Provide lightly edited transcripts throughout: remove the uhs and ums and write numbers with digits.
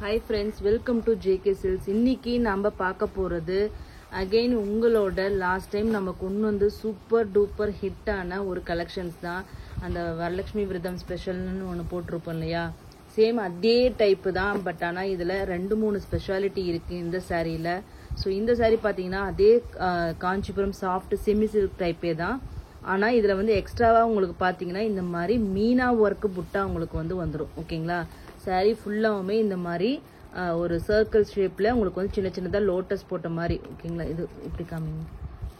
Hi friends, welcome to JK silks. இன்னைக்கு நம்ம பார்க்க போகிறது அகெயின் உங்களோட லாஸ்ட் டைம் நம்ம கொண்டு வந்து சூப்பர் டூப்பர் ஹிட்டான ஒரு கலெக்ஷன்ஸ் தான். அந்த வரலட்சுமி விரதம் ஸ்பெஷல்னு ஒன்று போட்டிருப்போம் இல்லையா, சேம் அதே டைப்பு தான். பட் ஆனால் இதில் 2-3 ஸ்பெஷாலிட்டி இருக்குது இந்த சாரியில். ஸோ இந்த சாரீ பார்த்தீங்கன்னா அதே காஞ்சிபுரம் சாஃப்ட் செமி சில்க் டைப்பே தான். ஆனால் இதில் வந்து எக்ஸ்ட்ராவாக உங்களுக்கு பார்த்தீங்கன்னா இந்த மாதிரி மீனா ஒர்க்கு புட்டா உங்களுக்கு வந்து வந்துடும். ஓகேங்களா, சாரீ ஃபுல்லாகவுமே இந்த மாதிரி ஒரு சர்க்கிள் ஷேப்பில் உங்களுக்கு வந்து சின்ன சின்னதாக லோட்டஸ் போட்ட மாதிரி. ஓகேங்களா, இது இப்படி காமிங்க,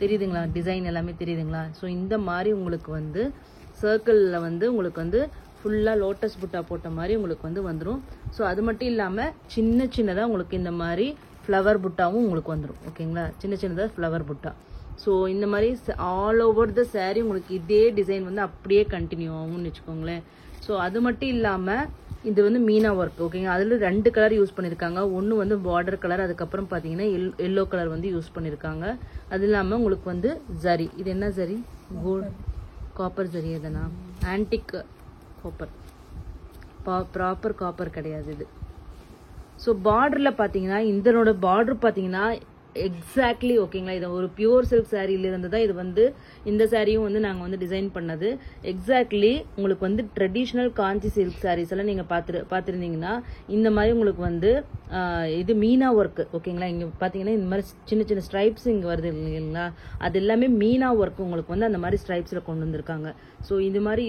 தெரியுதுங்களா? டிசைன் எல்லாமே தெரியுதுங்களா? ஸோ இந்த மாதிரி உங்களுக்கு வந்து சர்க்கிளில் வந்து உங்களுக்கு வந்து ஃபுல்லாக லோட்டஸ் புட்டா போட்ட மாதிரி உங்களுக்கு வந்து வந்துடும். ஸோ அது மட்டும் இல்லாமல் சின்ன சின்னதாக உங்களுக்கு இந்த மாதிரி ஃப்ளவர் புட்டாவும் உங்களுக்கு வந்துடும். ஓகேங்களா, சின்ன சின்னதாக ஃப்ளவர் புட்டா. ஸோ இந்த மாதிரி ஆல் ஓவர் த சாரீ உங்களுக்கு இதே டிசைன் வந்து அப்படியே கண்டினியூ ஆகும்னு வச்சுக்கோங்களேன். ஸோ அது மட்டும் இல்லாமல் இது வந்து மீனா ஒர்க். ஓகேங்க, அதில் 2 கலர் யூஸ் பண்ணியிருக்காங்க. ஒன்று வந்து பார்டர் கலர், அதுக்கப்புறம் பார்த்தீங்கன்னா எல்லோ கலர் வந்து யூஸ் பண்ணியிருக்காங்க. அது இல்லாமல் உங்களுக்கு வந்து ஜரி, இது என்ன ஜரி? Gold copper zari. எதனா ஆன்டிக் காப்பர், ப்ராப்பர் காப்பர் கிடையாது இது. ஸோ பார்டரில் பார்த்தீங்கன்னா இதனோட பார்டர் பார்த்தீங்கன்னா எக்ஸாக்ட்லி ஓகேங்களா, இது ஒரு பியூர் சில்க் சாரியிலிருந்து தான் இது வந்து இந்த சாரியும் வந்து நாங்கள் வந்து டிசைன் பண்ணது. எக்ஸாக்ட்லி உங்களுக்கு வந்து ட்ரெடிஷ்னல் காஞ்சி சில்க் சாரீஸ் எல்லாம் நீங்கள் பார்த்துருந்தீங்கன்னா இந்த மாதிரி உங்களுக்கு வந்து இது மீனா ஒர்க்கு. ஓகேங்களா, இங்கே பார்த்தீங்கன்னா இந்த மாதிரி சின்ன சின்ன ஸ்ட்ரைப்ஸ் இங்கே வருது இல்லைங்களா, அது எல்லாமே மீனா ஒர்க் உங்களுக்கு வந்து அந்த மாதிரி ஸ்ட்ரைப்ஸில் கொண்டு வந்திருக்காங்க. ஸோ இது மாதிரி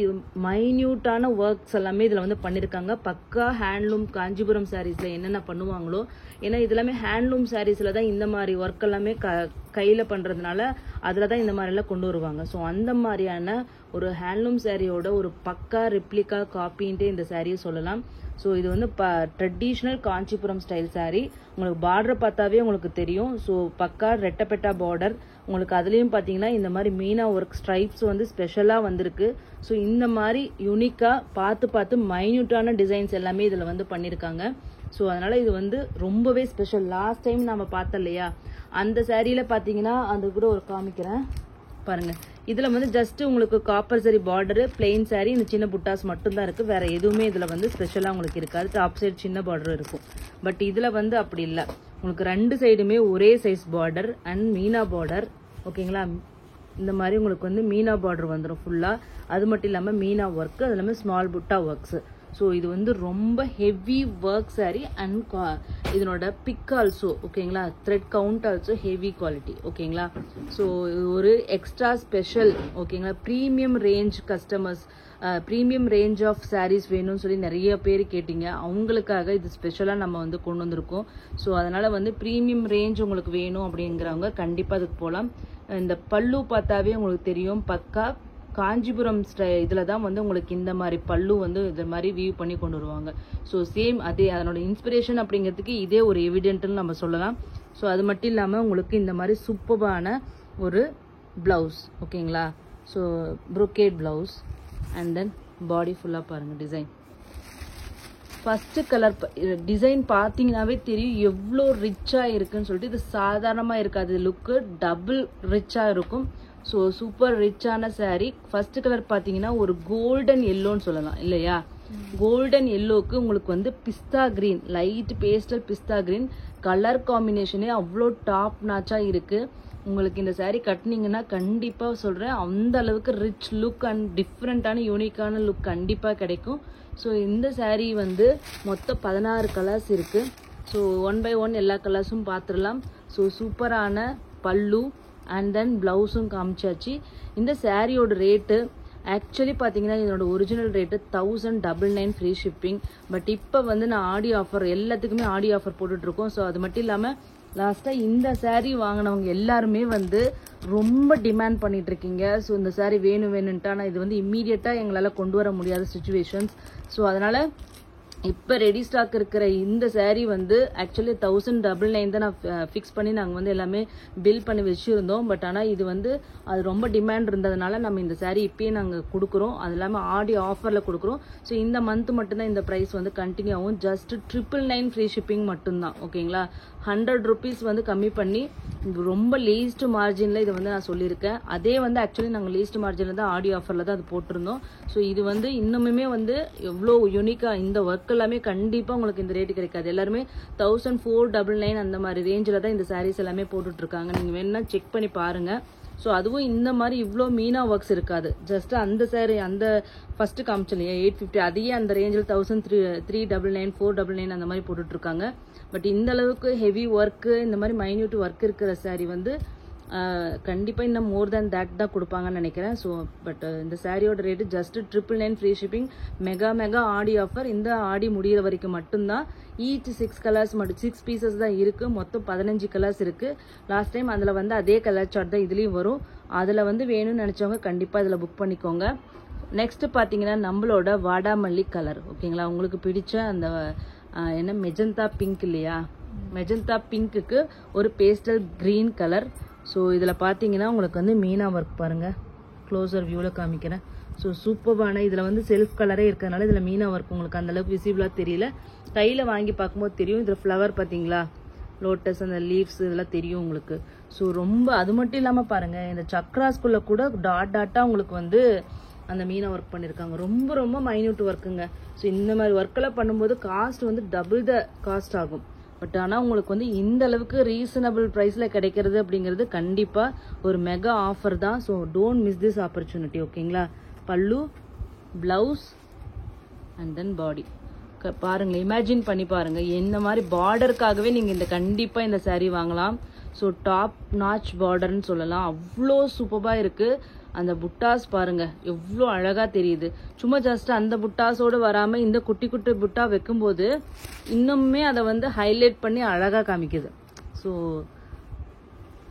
மைன்யூட்டான ஒர்க்ஸ் எல்லாமே இதில் வந்து பண்ணியிருக்காங்க. பக்கா ஹேண்ட்லூம் காஞ்சிபுரம் சாரீஸில் என்னென்ன பண்ணுவாங்களோ, ஏன்னா இது எல்லாமே ஹேண்ட்லூம் சாரீஸில் தான் இந்த மாதிரி ஒர்க் எல்லாமே கையில் பண்ணுறதுனால அதில் தான் இந்த மாதிரிலாம் கொண்டு வருவாங்க. ஸோ அந்த மாதிரியான ஒரு ஹேண்ட்லூம் சாரியோட ஒரு பக்கா ரெப்ளிகா காப்பின்ட்டு இந்த சாரியை சொல்லலாம். ஸோ இது வந்து ட்ரெடிஷ்னல் காஞ்சிபுரம் ஸ்டைல் சாரீ. உங்களுக்கு பார்டர் பார்த்தாவே உங்களுக்கு தெரியும். ஸோ பக்கா ரெட்டப்பெட்டா பார்டர் உங்களுக்கு. அதுலேயும் பார்த்தீங்கன்னா இந்த மாதிரி மீனா ஒர்க் ஸ்ட்ரைப்ஸ் வந்து ஸ்பெஷலாக வந்திருக்கு. ஸோ இந்த மாதிரி யூனிக்காக பார்த்து மைன்யூட்டான டிசைன்ஸ் எல்லாமே இதில் வந்து பண்ணியிருக்காங்க. ஸோ அதனால் இது வந்து ரொம்பவே ஸ்பெஷல். லாஸ்ட் டைம் நம்ம பார்த்தோம் இல்லையா, அந்த சாரியில் பார்த்தீங்கன்னா அது கூட ஒரு காமிக்கிறேன் பாருங்கள். இதில் வந்து ஜஸ்ட் உங்களுக்கு காப்பர் சரி பார்டரு, பிளெயின் சாரி, இந்த சின்ன புட்டாஸ் மட்டும்தான் இருக்குது. வேறு எதுவுமே இதில் வந்து ஸ்பெஷலாக உங்களுக்கு இருக்காது. டாப் சைடு சின்ன பார்டர் இருக்கும். பட் இதில் வந்து அப்படி இல்லை, உங்களுக்கு 2 சைடுமே ஒரே size border and Meena border. ஓகேங்களா, இந்த மாதிரி உங்களுக்கு வந்து மீனா பார்டர் வந்துடும் ஃபுல்லாக. அது மட்டும் இல்லாமல் மீனா ஒர்க்கு, அது இல்லாமல் ஸ்மால் புட்டா ஒர்க்ஸு. ஸோ இது வந்து ரொம்ப ஹெவி ஒர்க் சாரீ அண்ட் இதனோட பிக் ஆல்சோ ஓகேங்களா, thread count also heavy quality. ஓகேங்களா, ஸோ ஒரு எக்ஸ்ட்ரா ஸ்பெஷல். ஓகேங்களா, premium range customers, premium range of saris வேணும்னு சொல்லி நிறைய பேர் கேட்டிங்க. அவங்களுக்காக இது ஸ்பெஷலாக நம்ம வந்து கொண்டு வந்திருக்கோம். ஸோ அதனால் வந்து ப்ரீமியம் ரேஞ்ச் உங்களுக்கு வேணும் அப்படிங்கிறவங்க கண்டிப்பாக அதுக்கு போகலாம். இந்த பல்லு பார்த்தாவே உங்களுக்கு தெரியும், பக்கா காஞ்சிபுரம் இதில் தான் வந்து உங்களுக்கு இந்த மாதிரி பல்லு வந்து இது மாதிரி வியூ பண்ணி கொண்டு வருவாங்க. ஸோ சேம் அதே அதனோட இன்ஸ்பிரேஷன் அப்படிங்கிறதுக்கு இதே ஒரு எவிடென்ட்னு நம்ம சொல்லலாம். ஸோ அது மட்டும் இல்லாமல் உங்களுக்கு இந்த மாதிரி சூப்பரான ஒரு ப்ளவுஸ். ஓகேங்களா, so brocade blouse and then body ஃபுல்லாக பாருங்கள் டிசைன். ஃபஸ்ட்டு கலர் டிசைன் பார்த்தீங்கன்னாவே தெரியும் எவ்வளோ ரிச்சாக இருக்குன்னு சொல்லிட்டு. இது சாதாரணமாக இருக்காது, லுக்கு டபுள் ரிச்சாக இருக்கும். ஸோ சூப்பர் ரிச்சான சாரீ. ஃபர்ஸ்ட் கலர் பார்த்தீங்கன்னா ஒரு கோல்டன் எல்லோன்னு சொல்லலாம் இல்லையா. கோல்டன் எல்லோக்கு உங்களுக்கு வந்து பிஸ்தா கிரீன், லைட் பேஸ்டல் பிஸ்தா கிரீன் கலர் காம்பினேஷனே அவ்வளோ டாப் நாச்சாக இருக்குது. உங்களுக்கு இந்த சாரீ கட்டினீங்கன்னா கண்டிப்பாக சொல்கிறேன் அந்த அளவுக்கு ரிச் லுக் அண்ட் டிஃப்ரெண்ட்டான யூனிக்கான லுக் கண்டிப்பாக கிடைக்கும். ஸோ இந்த சாரீ வந்து மொத்தம் 16 கலர்ஸ் இருக்குது. ஸோ 1 by 1 எல்லா கலர்ஸும் பார்த்துடலாம். ஸோ சூப்பரான பல்லு அண்ட் தென் ப்ளவுஸும் காமிச்சாச்சு. இந்த சாரியோட ரேட்டு ஆக்சுவலி பார்த்தீங்கன்னா இதனோட original rate 1099 free shipping. But இப்போ வந்து நான் ஆடி ஆஃபர், எல்லாத்துக்குமே ஆடி ஆஃபர் போட்டுட்ருக்கோம். ஸோ அது மட்டும் இல்லாமல் லாஸ்ட்டாக இந்த சாரீ வாங்கினவங்க எல்லாருமே வந்து ரொம்ப டிமாண்ட் பண்ணிட்டு இருக்கீங்க. ஸோ இந்த சாரீ வேணும்ன்ட்டு. ஆனால் இது வந்து இம்மீடியட்டாக எங்களால் கொண்டு வர முடியாத சுச்சுவேஷன்ஸ். ஸோ அதனால் இப்போ ரெடி ஸ்டாக் இருக்கிற இந்த சாரீ வந்து ஆக்சுவலி 1099 தான் நான் ஃபிக்ஸ் பண்ணி நாங்கள் வந்து எல்லாமே பில் பண்ணி வச்சுருந்தோம். பட் ஆனால் இது வந்து அது ரொம்ப டிமாண்ட் இருந்ததுனால நம்ம இந்த சாரீ இப்பயே நாங்கள் கொடுக்குறோம். அது இல்லாமல் ஆடி ஆஃபரில் கொடுக்குறோம். ஸோ இந்த மந்த் மட்டும்தான் இந்த ப்ரைஸ் வந்து கண்டினியூ ஆகும். ஜஸ்ட் 999 ஃப்ரீ ஷிப்பிங் மட்டும்தான். ஓகேங்களா, 100 rupees வந்து கம்மி பண்ணி ரொம்ப லீஸ்ட் மார்ஜினில் இதை வந்து நான் சொல்லியிருக்கேன். அதே வந்து ஆக்சுவலி நாங்கள் லீஸ்ட் மார்ஜினில் தான் ஆடி ஆஃபரில் தான் அது போட்டிருந்தோம். ஸோ இது வந்து இன்னுமே வந்து எவ்வளோ யூனிக்காக இந்த ஒர்க் ஒர்க் எல்லாமே கண்டிப்பாக உங்களுக்கு இந்த ரேட்டு கிடைக்காது. எல்லாருமே 1499 அந்த மாதிரி ரேஞ்சில் தான் இந்த சாரீஸ் எல்லாமே போட்டுட்ருக்காங்க. நீங்கள் வேணுன்னா செக் பண்ணி பாருங்கள். ஸோ அதுவும் இந்த மாதிரி இவ்வளோ மீனா ஒர்க்ஸ் இருக்காது. ஜஸ்ட் அந்த சாரீ அந்த ஃபஸ்ட்டு காமிச்சலையா 850 அதையே அந்த ரேஞ்சில் 1399 499 அந்த மாதிரி போட்டுட்ருக்காங்க. பட் இந்த அளவுக்கு ஹெவி ஒர்க்கு இந்த மாதிரி மைன்யூட் ஒர்க் இருக்கிற சாரீ வந்து கண்டிப்பாக இன்னும் மோர் தேன் தேட் தான் கொடுப்பாங்கன்னு நினைக்கிறேன். ஸோ பட் இந்த சாரியோட rate just 999 free shipping. Mega Aadi offer. இந்த ஆடி முடிகிற வரைக்கும் மட்டும்தான். ஈச் 6 கலர்ஸ் மட்டும் 6 பீசஸ் தான் இருக்குது. மொத்தம் 15 கலர்ஸ் இருக்குது. லாஸ்ட் டைம் அதில் வந்து அதே கலர் சார்ட் தான் இதுலேயும் வரும். அதில் வந்து வேணும்னு நினச்சவங்க கண்டிப்பாக இதில் புக் பண்ணிக்கோங்க. நெக்ஸ்ட் பார்த்தீங்கன்னா நம்மளோட வாடாமல்லி கலர். ஓகேங்களா, உங்களுக்கு பிடிச்ச அந்த என்ன மெஜந்தா பிங்க் இல்லையா, மெஜந்தா பிங்க்குக்கு ஒரு பேஸ்டல் க்ரீன் கலர். ஸோ இதில் பார்த்தீங்கன்னா உங்களுக்கு வந்து மீனா ஒர்க் பாருங்கள், க்ளோசர் வியூவில் காமிக்கிறேன். ஸோ சூப்பரான இதில் வந்து செல்ஃப் கலரே இருக்கிறதுனால இதில் மீனா ஒர்க் உங்களுக்கு அந்தளவுக்கு விசிபிளாக தெரியல. கையில் வாங்கி பார்க்கும்போது தெரியும். இதில் ஃப்ளவர் பார்த்தீங்களா, லோட்டஸ் அந்த லீவ்ஸ் இதெல்லாம் தெரியும் உங்களுக்கு. ஸோ ரொம்ப அது மட்டும் இல்லாமல் பாருங்கள், இந்த சக்ராஸ்குள்ளே கூட டாட்டாக உங்களுக்கு வந்து அந்த மீனா ஒர்க் பண்ணியிருக்காங்க. ரொம்ப மைன்யூட் ஒர்க்குங்க. ஸோ இந்த மாதிரி ஒர்க்கெல்லாம் பண்ணும்போது காஸ்ட் வந்து டபுள் த காஸ்ட் ஆகும். பட் ஆனால் உங்களுக்கு வந்து இந்த அளவுக்கு ரீசனபிள் ப்ரைஸில் கிடைக்கிறது அப்படிங்கிறது கண்டிப்பாக ஒரு மெகா ஆஃபர் தான். So don't miss this opportunity. ஓகேங்களா, பல்லு, ப்ளவுஸ் அண்ட் தென் பாடி பாருங்கள், இமேஜின் பண்ணி பாருங்கள். இந்த மாதிரி பார்டருக்காகவே நீங்கள் இந்த கண்டிப்பாக இந்த சாரீ வாங்கலாம். ஸோ டாப் நாச் பார்டர்னு சொல்லலாம். அவ்வளோ சூப்பராக இருக்குது. அந்த புட்டாஸ் பாருங்கள் எவ்வளோ அழகாக தெரியுது. சும்மா ஜஸ்ட் அந்த புட்டாஸோடு வராமல் இந்த குட்டி புட்டா வைக்கும்போது இன்னுமே அதை வந்து ஹைலைட் பண்ணி அழகாக காமிக்குது. ஸோ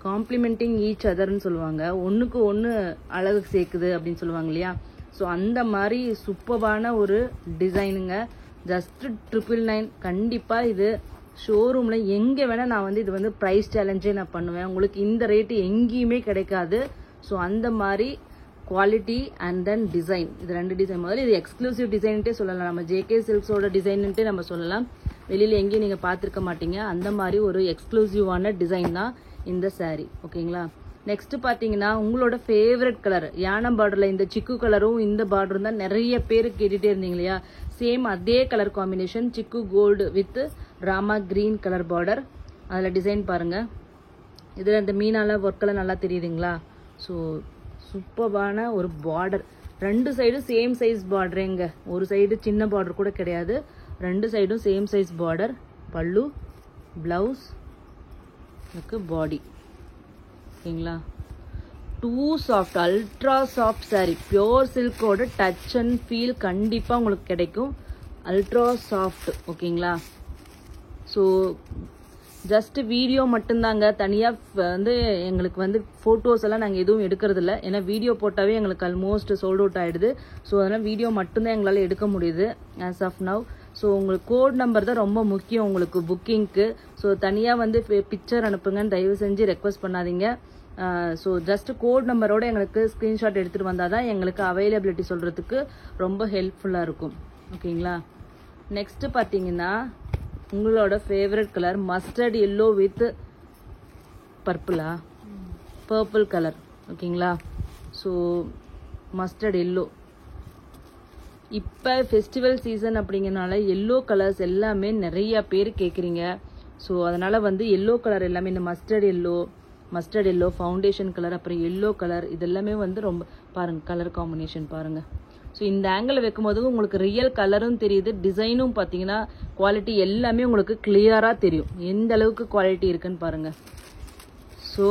காம்ப்ளிமெண்டிங் ஈச் அதர்ன்னு சொல்லுவாங்க, ஒன்றுக்கு ஒன்று அழகு சேர்க்குது அப்படின்னு சொல்லுவாங்க இல்லையா. ஸோ அந்த மாதிரி சூப்பரான ஒரு டிசைனுங்க. ஜஸ்ட் 999. கண்டிப்பாக இது ஷோரூமில் எங்கே வேணால் நான் வந்து இது வந்து ப்ரைஸ் சேலஞ்சே நான் பண்ணுவேன். உங்களுக்கு இந்த ரேட்டு எங்கேயுமே கிடைக்காது. ஸோ அந்த மாதிரி குவாலிட்டி அண்ட் தென் டிசைன், இது 2 டிசைன். முதல்ல இது எக்ஸ்க்ளூசிவ் டிசைன்ட்டே சொல்லலாம். நம்ம ஜேகே சில்க்ஸோட டிசைன்ட்டே நம்ம சொல்லலாம். வெளியில் எங்கேயும் நீங்கள் பார்த்துருக்க மாட்டீங்க. அந்த மாதிரி ஒரு எக்ஸ்க்ளூசிவான டிசைன் தான் இந்த சாரீ. ஓகேங்களா, நெக்ஸ்ட் பார்த்தீங்கன்னா உங்களோட ஃபேவரட் கலர் யானம் பார்டரில் இந்த சிக்கு கலரும் இந்த பார்டரும் தான் நிறைய பேர் கேட்டுகிட்டே இருந்தீங்க இல்லையா. சேம் அதே colour combination, chikoo gold with Rama green colour border. அதில் டிசைன் பாருங்கள். இதில் இந்த மீனால ஒர்க்கெல்லாம் நல்லா தெரியுதுங்களா. ஸோ சூப்பரான ஒரு பார்டர். 2 சைடும் சேம் சைஸ் பார்டருங்க. ஒரு சைடு சின்ன பார்டர் கூட கிடையாது. 2 சைடும் same size border. Pallu, blouse, body. ஓகேங்களா, too soft, ultra soft sari. Pure சில்கோட டச் அண்ட் ஃபீல் கண்டிப்பாக உங்களுக்கு கிடைக்கும். Ultra soft. ஓகேங்களா, ஸோ ஜஸ்ட் வீடியோ மட்டும்தாங்க. தனியாக வந்து எங்களுக்கு வந்து ஃபோட்டோஸ் எல்லாம் நாங்கள் எதுவும் எடுக்கிறதில்ல. ஏன்னா வீடியோ போட்டாவே எங்களுக்கு ஆல்மோஸ்ட் சோல்ட் அவுட் ஆகிடுது. ஸோ அதனால் வீடியோ மட்டும்தான் எங்களால் எடுக்க முடியுது ஆஸ் ஆஃப் நவ். ஸோ உங்களுக்கு கோட் நம்பர் தான் ரொம்ப முக்கியம் உங்களுக்கு புக்கிங்க்கு. ஸோ தனியாக வந்து பிக்சர் அனுப்புங்கன்னு தயவு செஞ்சு ரெக்வஸ்ட் பண்ணாதீங்க. ஸோ ஜஸ்ட் கோட் நம்பரோட எங்களுக்கு ஸ்க்ரீன்ஷாட் எடுத்துகிட்டு வந்தால் தான் எங்களுக்கு அவைலபிலிட்டி சொல்கிறதுக்கு ரொம்ப ஹெல்ப்ஃபுல்லாக இருக்கும். ஓகேங்களா, நெக்ஸ்ட்டு பார்த்தீங்கன்னா உங்களோட favourite colour mustard yellow with purple colour. ஓகேங்களா, ஸோ மஸ்டர்ட் எல்லோ. இப்போ ஃபெஸ்டிவல் சீசன் அப்படிங்கிறனால எல்லோ கலர்ஸ் எல்லாமே நிறைய பேர் கேட்குறீங்க. ஸோ அதனால் வந்து எல்லோ கலர் எல்லாமே இந்த மஸ்டர்ட் எல்லோ ஃபவுண்டேஷன் கலர், அப்புறம் எல்லோ கலர், இதெல்லாமே வந்து ரொம்ப பாருங்கள் கலர் காம்பினேஷன் பாருங்கள். ஸோ இந்த ஆங்கிள் வைக்கும்போது உங்களுக்கு ரியல் கலரும் தெரியுது, டிசைனும் பார்த்தீங்கன்னா குவாலிட்டி எல்லாமே உங்களுக்கு கிளியராக தெரியும் எந்த அளவுக்கு குவாலிட்டி இருக்குன்னு பாருங்கள். ஸோ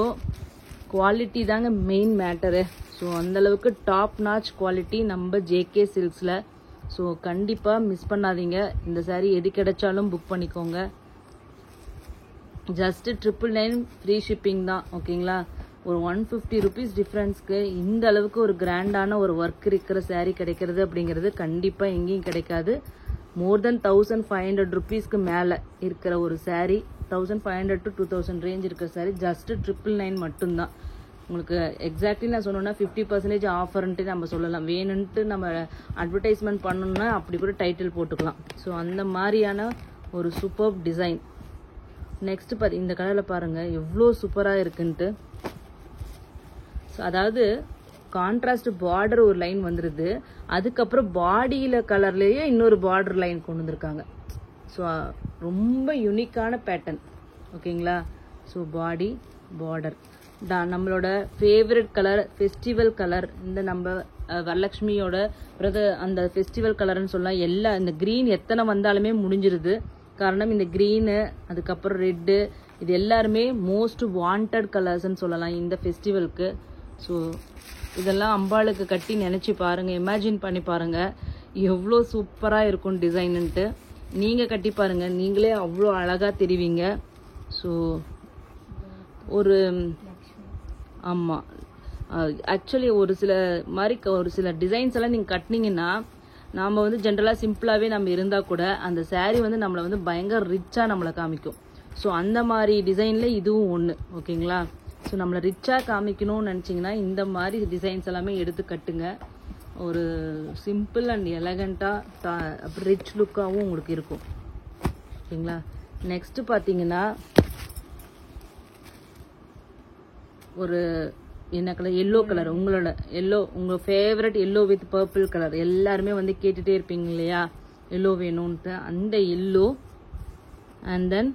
குவாலிட்டி தாங்க மெயின் மேட்டரு. ஸோ அந்தளவுக்கு டாப் நாச் குவாலிட்டி நம்ம ஜேகே சில்க்ஸில். ஸோ கண்டிப்பாக மிஸ் பண்ணாதீங்க. இந்த சாரீ எது கிடைச்சாலும் புக் பண்ணிக்கோங்க. ஜஸ்ட் 999 ஃப்ரீ ஷிப்பிங் தான். ஓகேங்களா, ஒரு 150 ருபீஸ் டிஃப்ரென்ஸ்க்கு இந்த அளவுக்கு ஒரு கிராண்டான ஒரு ஒர்க் இருக்கிற சாரீ கிடைக்கிறது அப்படிங்கிறது கண்டிப்பாக எங்கேயும் கிடைக்காது. மோர் தென் 1500 ருபீஸ்க்கு மேலே இருக்கிற ஒரு சாரீ, 1500 to 2000 ரேஞ்ச் இருக்கிற சாரீ ஜஸ்ட் 999 மட்டும்தான். உங்களுக்கு எக்ஸாக்ட்லி நான் சொன்னோன்னா 50% ஆஃபர்ன்ட்டு நம்ம சொல்லலாம். வேணுன்ட்டு நம்ம அட்வர்டைஸ்மெண்ட் பண்ணணும்னா அப்படி கூட டைட்டில் போட்டுக்கலாம். ஸோ அந்த மாதிரியான ஒரு சூப்பர் டிசைன். நெக்ஸ்ட் இந்த கலரில் பாருங்கள் எவ்வளோ சூப்பராக இருக்குன்ட்டு. ஸோ அதாவது கான்ட்ராஸ்ட் பார்டர் ஒரு லைன் வந்துருது, அதுக்கப்புறம் பாடியில கலர்லயே இன்னொரு பார்டர் லைன் கொண்டு வந்திருக்காங்க. ஸோ ரொம்ப யூனிக்கான பேட்டர்ன். ஓகேங்களா? ஸோ பாடி பார்டர் தான் நம்மளோட ஃபேவரட் கலர், ஃபெஸ்டிவல் கலர். இந்த நம்ம வரலட்சுமியோட அந்த ஃபெஸ்டிவல் கலர்னு சொல்லலாம். எல்லா இந்த க்ரீன் எத்தனை வந்தாலுமே முடிஞ்சிருது. காரணம் இந்த க்ரீனு, அதுக்கப்புறம் ரெட்டு, இது எல்லாருமே மோஸ்ட் வாண்டட் கலர்ஸ்ன்னு சொல்லலாம் இந்த ஃபெஸ்டிவலுக்கு. ஸோ இதெல்லாம் அம்பாளுக்கு கட்டி நினச்சி பாருங்கள், இமேஜின் பண்ணி பாருங்கள் எவ்வளோ சூப்பராக இருக்கும் டிசைனுன்ட்டு. நீங்கள் கட்டி பாருங்கள், நீங்களே அவ்வளோ அழகாக தெரிவிங்க. ஸோ ஒரு ஆமாம், ஆக்சுவலி ஒரு சில டிசைன்ஸ் எல்லாம் நீங்கள் கட்டினீங்கன்னா, நாம் வந்து ஜென்ரலாக சிம்பிளாகவே நம்ம இருந்தால் கூட அந்த saree வந்து நம்மளை வந்து பயங்கர ரிச்சாக நம்மளை காமிக்கும். ஸோ அந்த மாதிரி டிசைனில் இதுவும் ஒன்று. ஓகேங்களா? ஸோ நம்மளை ரிச்சாக காமிக்கணும்னு நினச்சிங்கன்னா இந்த மாதிரி டிசைன்ஸ் எல்லாமே எடுத்து கட்டுங்க. ஒரு சிம்பிள் அண்ட் எலகண்ட்டாக அப்புறம் ரிச் லுக்காகவும் உங்களுக்கு இருக்கும். ஓகேங்களா? நெக்ஸ்ட் பார்த்தீங்கன்னா ஒரு என்ன கலர், எல்லோ கலர். உங்களோட எல்லோ, உங்கள் favourite yellow with purple colour. எல்லாருமே வந்து கேட்டுகிட்டே இருப்பீங்க இல்லையா எல்லோ வேணும்ன்ட்டு. அந்த yellow and then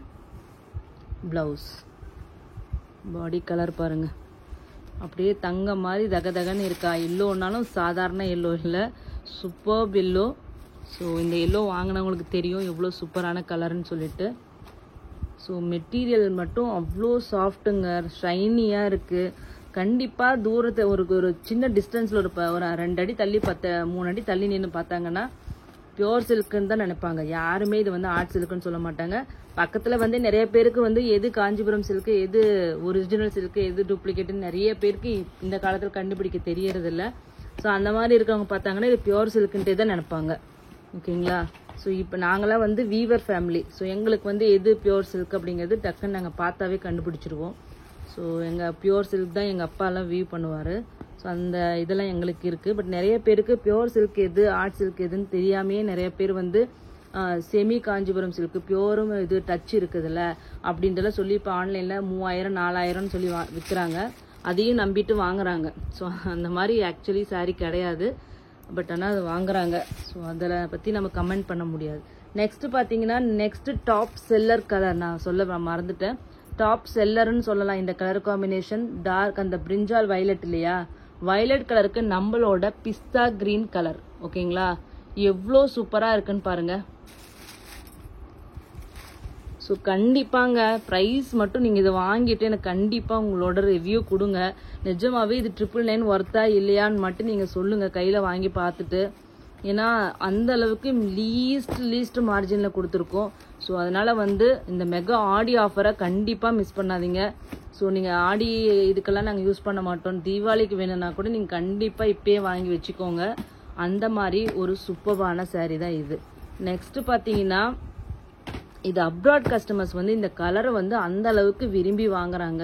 blouse. Body colour பாருங்க, அப்படியே தங்க மாதிரி தகதகன்னு இருக்கா. எல்லோன்னாலும் சாதாரண எல்லோ இல்லை, சூப்பர்ப் எல்லோ. ஸோ இந்த எல்லோ வாங்கினவங்களுக்கு தெரியும் எவ்வளோ சூப்பரான கலர்னு சொல்லிட்டு. ஸோ மெட்டீரியல் மட்டும் அவ்வளோ சாஃப்ட்டுங்க, ஷைனியாக இருக்குது. கண்டிப்பாக தூரத்தை ஒரு சின்ன டிஸ்டன்ஸில் ஒரு 2 அடி தள்ளி 3 அடி தள்ளி நின்று பார்த்தாங்கன்னா பியோர் சில்க்குன்னு தான் நினைப்பாங்க. யாருமே இது வந்து ஆர்ட் சில்க்குன்னு சொல்ல மாட்டாங்க. பக்கத்தில் வந்து நிறைய பேருக்கு வந்து எது காஞ்சிபுரம் சில்க்கு, எது ஒரிஜினல் சில்க்கு, எது டூப்ளிகேட்டுன்னு நிறைய பேருக்கு இந்த காலத்தில் கண்டுபிடிக்க தெரியறதில்ல. ஸோ அந்த மாதிரி இருக்கவங்க பார்த்தாங்கன்னா இது பியோர் சில்க்குன்ட்டே தான் நினைப்பாங்க. ஓகேங்களா? ஸோ இப்போ நாங்களாம் வந்து வீவர் ஃபேமிலி. ஸோ எங்களுக்கு வந்து எது பியோர் சில்க் அப்படிங்கிறது டக்குன்னு நாங்கள் பார்த்தாவே கண்டுபிடிச்சிருவோம். ஸோ எங்கள் பியோர் சில்க் தான் எங்கள் அப்பாலாம் வீவ் பண்ணுவார். ஸோ அந்த இதெல்லாம் எங்களுக்கு இருக்குது. பட் நிறைய பேருக்கு பியோர் சில்க் எது, ஆர்ட் சில்க் எதுன்னு தெரியாமையே நிறைய பேர் வந்து செமி காஞ்சிபுரம் சில்க்கு, பியோரும் இது டச் இருக்குதுல்ல அப்படின்றலாம் சொல்லி இப்போ ஆன்லைனில் 3000 4000ன்னு சொல்லி விற்கிறாங்க. அதையும் நம்பிட்டு வாங்குறாங்க. ஸோ அந்த மாதிரி ஆக்சுவலி saree கிடையாது, பட் ஆனால் அது வாங்குறாங்க. ஸோ அதில் பற்றி நம்ம கமெண்ட் பண்ண முடியாது. நெக்ஸ்ட் பார்த்தீங்கன்னா நெக்ஸ்ட் டாப் செல்லர் கலர் நான் சொல்ல மறந்துட்டேன். டாப் செல்லர்னு சொல்லலாம் இந்த கலர் காம்பினேஷன். டார்க் அந்த பிரிஞ்சால் வயலட் இல்லையா, வயலட் கலருக்கு நம்மளோட பிஸ்தா கிரீன் கலர். ஓகேங்களா? எவ்வளோ சூப்பராக இருக்குன்னு பாருங்க. ஸோ கண்டிப்பாங்க ப்ரைஸ் மட்டும் நீங்கள் இதை வாங்கிட்டு எனக்கு கண்டிப்பாக உங்களோட ரிவ்யூ கொடுங்க. நிஜமாவே இது 999 ஒர்த்தா இல்லையான்னு மட்டும் நீங்கள் சொல்லுங்கள் கையில் வாங்கி பார்த்துட்டு. ஏன்னா அந்த அளவுக்கு லீஸ்ட் மார்ஜினில் கொடுத்துருக்கோம். ஸோ அதனால் வந்து இந்த மெகா ஆடி ஆஃபரை கண்டிப்பாக மிஸ் பண்ணாதீங்க. ஸோ நீங்கள் ஆடி இதுக்கெல்லாம் நாங்கள் யூஸ் பண்ண மாட்டோம், தீபாவளிக்கு வேணும்னா கூட நீங்கள் கண்டிப்பாக இப்பயே வாங்கி வச்சுக்கோங்க. அந்த மாதிரி ஒரு சூப்பரான saree தான் இது. நெக்ஸ்ட்டு பார்த்தீங்கன்னா இது அப்ராட் கஸ்டமர்ஸ் வந்து இந்த கலரை வந்து அந்த அளவுக்கு விரும்பி வாங்குறாங்க.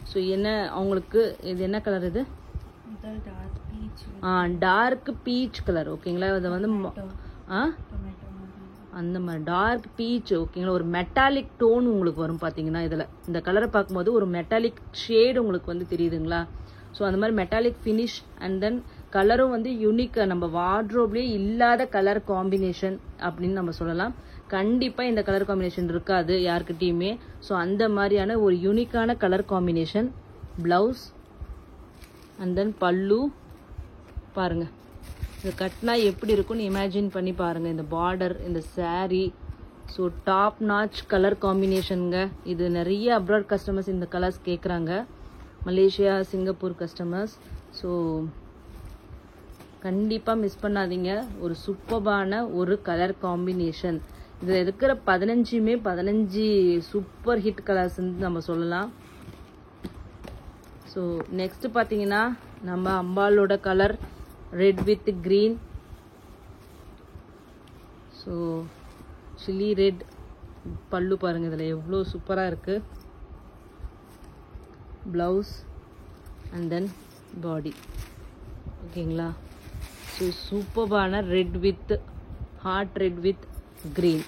ஸோ என்ன அவங்களுக்கு இது என்ன கலர், இது டார்க் பீச் கலர். ஓகேங்களா? இதை வந்து அந்த மாதிரி டார்க் பீச். ஓகேங்களா? ஒரு மெட்டாலிக் டோன் உங்களுக்கு வரும் பார்த்தீங்கன்னா இதில். இந்த கலரை பார்க்கும்போது ஒரு மெட்டாலிக் ஷேடு உங்களுக்கு வந்து தெரியுதுங்களா? ஸோ அந்த மாதிரி மெட்டாலிக் ஃபினிஷ் அண்ட் தென் கலரும் வந்து யூனிக், நம்ம வார்ட்ரோப்லேயே இல்லாத கலர் காம்பினேஷன் அப்படின்னு நம்ம சொல்லலாம். கண்டிப்பாக இந்த கலர் காம்பினேஷன் இருக்காது யாருக்கிட்டையுமே. ஸோ அந்த மாதிரியான ஒரு யூனிக்கான கலர் காம்பினேஷன். ப்ளவுஸ் அண்ட் தென் பல்லு பாருங்கள். இது கட்டினா எப்படி இருக்குன்னு இமேஜின் பண்ணி பாருங்கள். இந்த பார்டர், இந்த saree. So top notch colour காம்பினேஷனுங்க. இது நிறைய அப்ராட் கஸ்டமர்ஸ் இந்த கலர்ஸ் கேட்குறாங்க, மலேசியா சிங்கப்பூர் கஸ்டமர்ஸ். ஸோ கண்டிப்பாக மிஸ் பண்ணாதீங்க. ஒரு சூப்பரான ஒரு கலர் காம்பினேஷன். இதில் இருக்கிற 15 சூப்பர் ஹிட் கலர்ஸ் நம்ம சொல்லலாம். ஸோ நெக்ஸ்ட் பார்த்தீங்கன்னா நம்ம அம்பாலோட colour red with green. So chilli red pallu பாருங்கள், இதில் எவ்வளோ சூப்பராக இருக்குது. Blouse and then body. ஓகேங்களா? ஸோ சூப்பரான red with hard red with green.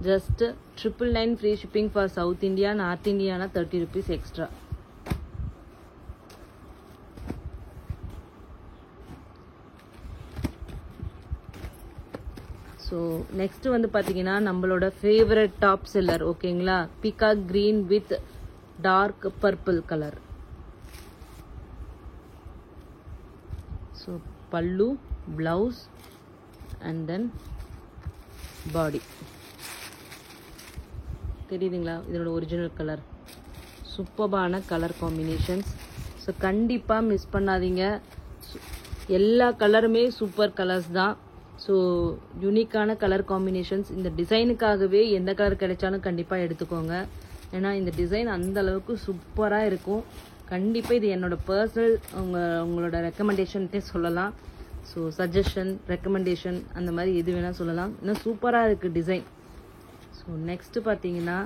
Just 999 free shipping for South India. North இந்தியானா 30 rupees எக்ஸ்ட்ரா. ஸோ நெக்ஸ்ட் வந்து பார்த்தீங்கன்னா நம்மளோட ஃபேவரட் டாப் செல்லர் ஓகேங்களா, peacock green with dark purple colour. So pallu, blouse and then body. தெரியுதுங்களா, இதனோட original colour. சூப்பர்பான colour combinations. So கண்டிப்பாக miss பண்ணாதீங்க. எல்லா கலருமே சூப்பர் கலர்ஸ் தான். ஸோ யூனிக்கான கலர் காம்பினேஷன்ஸ். இந்த டிசைனுக்காகவே எந்த கலர் கிடைச்சாலும் கண்டிப்பாக எடுத்துக்கோங்க. ஏன்னா இந்த டிசைன் அந்த அளவுக்கு சூப்பராக இருக்கும். கண்டிப்பாக இது என்னோட பர்சனல் உங்களோட ரெக்கமெண்டேஷன்ட்டே சொல்லலாம். ஸோ சஜஷன், ரெக்கமெண்டேஷன் அந்த மாதிரி எது வேணால் சொல்லலாம். இன்னும் சூப்பராக இருக்குது டிசைன். ஸோ நெக்ஸ்ட்டு பார்த்தீங்கன்னா,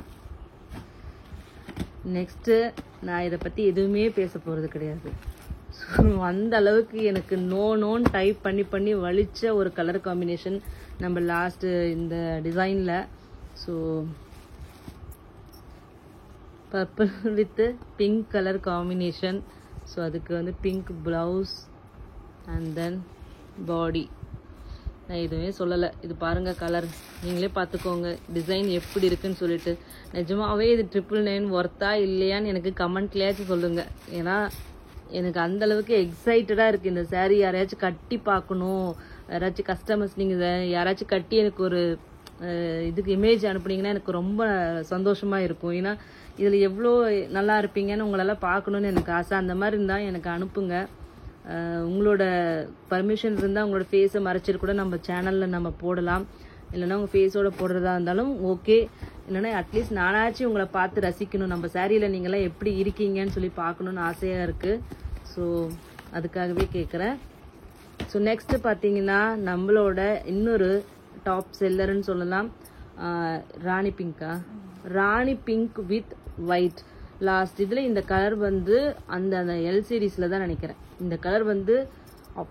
நெக்ஸ்ட்டு நான் இதை பற்றி எதுவுமே பேச போகிறது கிடையாது. ஸோ அந்த அளவுக்கு எனக்கு நோன்னு டைப் பண்ணி வலிச்ச ஒரு கலர் காம்பினேஷன் நம்ம லாஸ்ட்டு இந்த டிசைனில். So purple with pink colour combination. So அதுக்கு வந்து பிங்க் ப்ளவுஸ் அண்ட் தென் பாடி. நான் எதுவுமே சொல்லலை. இது பாருங்கள் கலர், நீங்களே பார்த்துக்கோங்க டிசைன் எப்படி இருக்குன்னு சொல்லிட்டு. நிஜமாவே இது 999 ஒர்த்தா இல்லையான்னு எனக்கு கமெண்ட்லேயாச்சும் சொல்லுங்கள். ஏன்னா எனக்கு அந்தளவுக்கு எக்ஸைட்டடாக இருக்குது இந்த சாரீ. யாரையாச்சும் கட்டி பார்க்கணும், யாராச்சும் கஸ்டமர்ஸ் நீங்கள் யாராச்சும் கட்டி எனக்கு ஒரு இதுக்கு இமேஜ் அனுப்புனீங்கன்னா எனக்கு ரொம்ப சந்தோஷமாக இருக்கும். ஏன்னா இதில் எவ்வளோ நல்லா இருப்பீங்கன்னு உங்களெல்லாம் பார்க்கணுன்னு எனக்கு ஆசை. அந்த மாதிரி இருந்தால் எனக்கு அனுப்புங்க. உங்களோட பர்மிஷன் இருந்தால் உங்களோட ஃபேஸை மறைச்சிட்டு கூட நம்ம சேனலில் நம்ம போடலாம். இல்லைன்னா உங்கள் ஃபேஸோட போடுறதா இருந்தாலும் ஓகே. இல்லைன்னா அட்லீஸ்ட் நானாச்சும் உங்களை பார்த்து ரசிக்கணும். நம்ம சாரியில் நீங்களாம் எப்படி இருக்கீங்கன்னு சொல்லி பார்க்கணுன்னு ஆசையாக இருக்குது. ஸோ அதுக்காகவே கேட்குறேன். ஸோ நெக்ஸ்ட்டு பார்த்தீங்கன்னா நம்மளோட இன்னொரு டாப் செல்லர்னு சொல்லலாம். ராணி பிங்கா, ராணி பிங்க் வித் ஒயிட். லாஸ்ட் இதில் இந்த கலர் வந்து அந்த எல் சீரீஸில் தான் நினைக்கிறேன். இந்த கலர் வந்து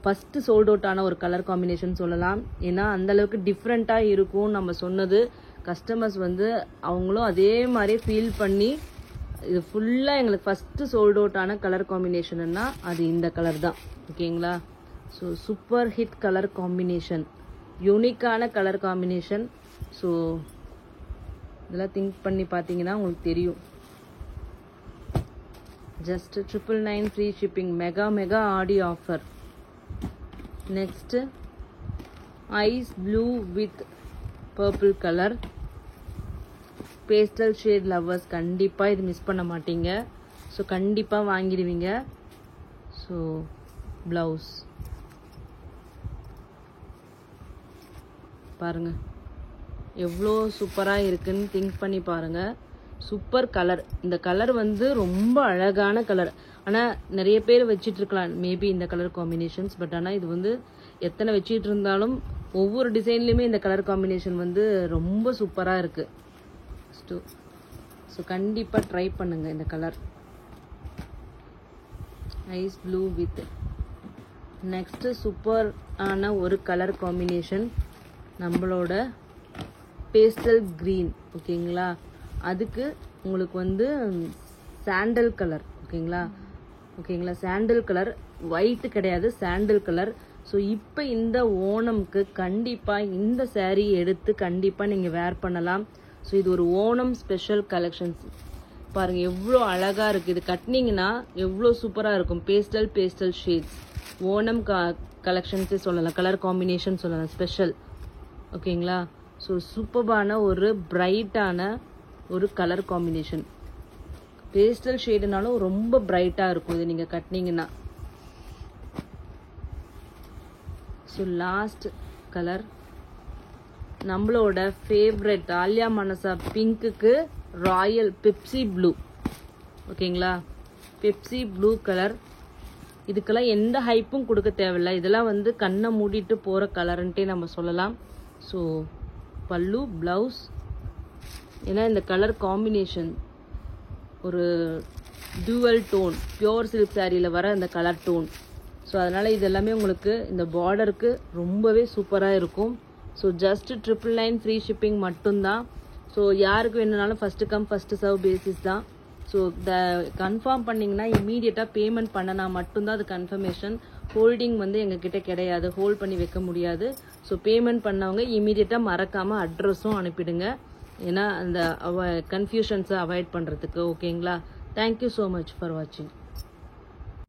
ஃபஸ்ட்டு சோல்ட் அவுட் ஆன ஒரு கலர் காம்பினேஷன் சொல்லலாம். ஏன்னா அந்தளவுக்கு டிஃப்ரெண்ட்டாக இருக்கும் நம்ம சொன்னது. கஸ்டமர்ஸ் வந்து அவங்களும் அதே மாதிரி ஃபீல் பண்ணி இது ஃபுல்லாக எங்களுக்கு ஃபஸ்ட்டு சோல்ட் அவுட் ஆன கலர் காம்பினேஷன்னா அது இந்த கலர் தான். ஓகேங்களா. So super hit colour combination, யூனிக்கான கலர் காம்பினேஷன். ஸோ இதெல்லாம் திங்க் பண்ணி பார்த்தீங்கன்னா உங்களுக்கு தெரியும். Just 999 free shipping, mega Aadi offer. Next ice blue with purple colour. Pastel shade lovers கண்டிப்பாக இது மிஸ் பண்ண மாட்டீங்க. ஸோ கண்டிப்பாக வாங்கிடுவீங்க. ஸோ ப்ளவுஸ் பாருங்கள் எவ்வளோ சூப்பராக இருக்குன்னு திங்க் பண்ணி பாருங்கள். Super colour. இந்த கலர் வந்து ரொம்ப அழகான கலர். ஆனால் நிறைய பேர் வச்சிட்டு இருக்கலாம் மேபி இந்த கலர் காம்பினேஷன்ஸ். பட் ஆனால் இது வந்து எத்தனை வச்சிட்டு இருந்தாலும் ஒவ்வொரு டிசைன்லையுமே இந்த கலர் காம்பினேஷன் வந்து ரொம்ப சூப்பராக இருக்குது. ஸோ கண்டிப்பாக ட்ரை பண்ணுங்கள் இந்த colour. Ice blue with next super ஆன ஒரு கலர் காம்பினேஷன் நம்மளோட பேஸ்டல் க்ரீன். ஓகேங்களா. அதுக்கு உங்களுக்கு வந்து சாண்டல் கலர். ஓகேங்களா. சாண்டல் கலர், ஒயிட்டு கிடையாது, சாண்டல் கலர். ஸோ இப்போ இந்த ஓணம்க்கு கண்டிப்பாக இந்த சாரீ எடுத்து கண்டிப்பாக நீங்கள் வேர் பண்ணலாம். ஸோ இது ஒரு ஓணம் ஸ்பெஷல் கலெக்ஷன்ஸ். பாருங்கள் எவ்வளோ அழகாக இருக்குது. இது கட்டினீங்கன்னா எவ்வளோ சூப்பராக இருக்கும். பேஸ்டல் ஷேட்ஸ் ஓணம் கலெக்ஷன்ஸே சொல்லலாம், கலர் காம்பினேஷன் சொல்லலாம், ஸ்பெஷல். ஓகேங்களா. ஸோ சூப்பர்பான ஒரு பிரைட்டான ஒரு கலர் காம்பினேஷன். பேஸ்டல் ஷேடுனாலும் ரொம்ப பிரைட்டாக இருக்கும் இது நீங்கள் கட்டினீங்கன்னா. ஸோ லாஸ்ட் கலர் நம்மளோட ஃபேவரட் ஆலியா மனசா பிங்க்குக்கு ராயல் பெப்சி ப்ளூ. ஓகேங்களா. Pepsi blue colour. இதுக்கெல்லாம் எந்த ஹைப்பும் கொடுக்க தேவையில்லை. இதெல்லாம் வந்து கண்ணை மூடிட்டு போகிற கலருன்ட்டே நம்ம சொல்லலாம். ஸோ பல்லு, ப்ளவுஸ். ஏன்னா இந்த கலர் காம்பினேஷன் ஒரு டூவல் டோன், பியோர் சில்க் சாரியில் வர இந்த கலர் டோன். ஸோ அதனால் இது எல்லாமே உங்களுக்கு இந்த பார்டருக்கு ரொம்பவே சூப்பராக இருக்கும். ஸோ ஜஸ்ட் 999 ஃப்ரீ ஷிப்பிங் மட்டும்தான். ஸோ யாருக்கு வேணுனாலும் first come first serve basis தான். ஸோ கன்ஃபார்ம் பண்ணிங்கன்னா இமீடியட்டாக பேமெண்ட் பண்ணனா மட்டும்தான் அது கன்ஃபர்மேஷன். ஹோல்டிங் வந்து எங்ககிட்ட கிடையாது, ஹோல்ட் பண்ணி வைக்க முடியாது. ஸோ பேமெண்ட் பண்ணவங்க இமீடியட்டாக மறக்காமல் அட்ரஸும் அனுப்பிடுங்க, ஏன்னா அந்த கன்ஃபியூஷன்ஸை அவாய்ட் பண்ணுறதுக்கு. ஓகேங்களா? தேங்க்யூ ஸோ மச் ஃபார் வாட்சிங்.